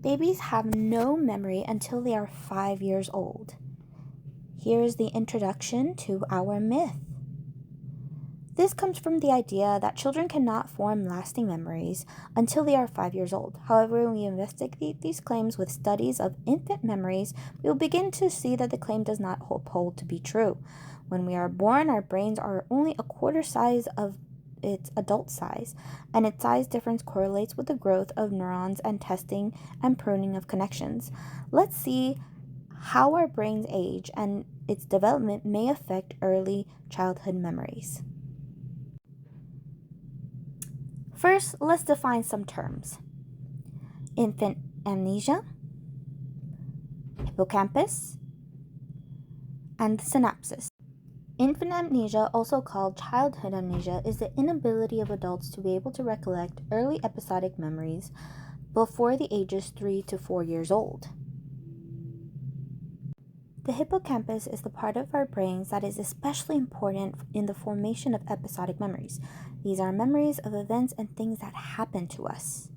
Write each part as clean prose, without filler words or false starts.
Babies have no memory until they are 5 years old. Here is the introduction to our myth. This comes from the idea that children cannot form lasting memories until they are 5 years old. However, when we investigate these claims with studies of infant memories, we will begin to see that the claim does not hold to be true. When we are born, our brains are only a quarter size of its adult size, and its size difference correlates with the growth of neurons and testing and pruning of connections. Let's see how our brains age and its development may affect early childhood memories. First, let's define some terms. Infant amnesia, hippocampus, and synapses. Infant amnesia, also called childhood amnesia, is the inability of adults to be able to recollect early episodic memories before the ages 3 to 4 years old. The hippocampus is the part of our brains that is especially important in the formation of episodic memories. These are memories of events and things that happen to us.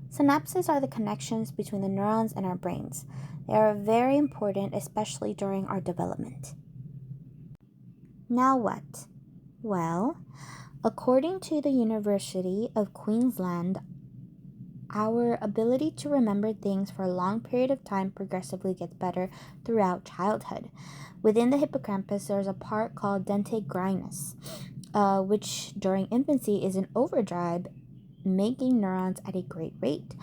Synapses are the connections between the neurons in our brains. They are very important, especially during our development. Now what? Well, according to the University of Queensland, our ability to remember things for a long period of time progressively gets better throughout childhood. Within the hippocampus, there's a part called dente gyrus, which during infancy is in overdrive, making neurons at a great rate.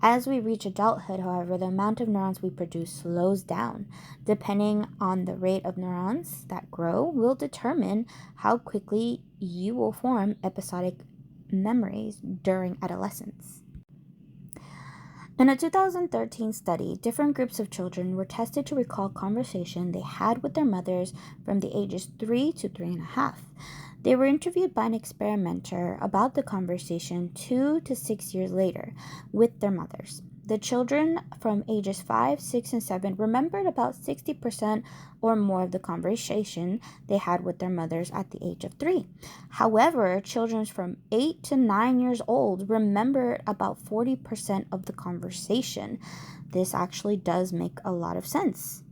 As we reach adulthood, however, the amount of neurons we produce slows down. Depending on the rate of neurons that grow will determine how quickly you will form episodic memories during adolescence. In a 2013 study, different groups of children were tested to recall conversation they had with their mothers from the ages 3 to 3.5. They were interviewed by an experimenter about the conversation 2 to 6 years later with their mothers. The children from ages 5, 6, and 7 remembered about 60% or more of the conversation they had with their mothers at the age of 3. However, children from 8 to 9 years old remembered about 40% of the conversation. This actually does make a lot of sense.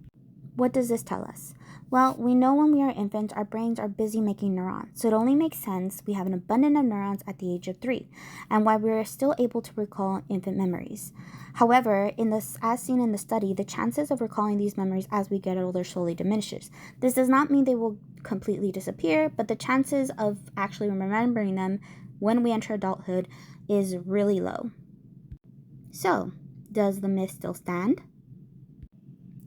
What does this tell us? Well, we know when we are infants, our brains are busy making neurons, so it only makes sense we have an abundance of neurons at the age of 3, and why we are still able to recall infant memories. However, as seen in the study, the chances of recalling these memories as we get older slowly diminishes. This does not mean they will completely disappear, but the chances of actually remembering them when we enter adulthood is really low. So, does the myth still stand?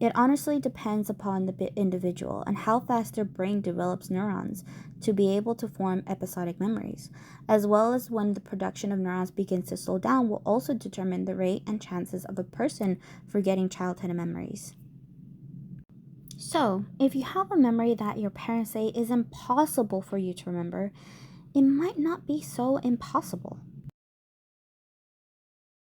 It honestly depends upon the individual and how fast their brain develops neurons to be able to form episodic memories, as well as when the production of neurons begins to slow down will also determine the rate and chances of a person forgetting childhood memories. So, if you have a memory that your parents say is impossible for you to remember, it might not be so impossible.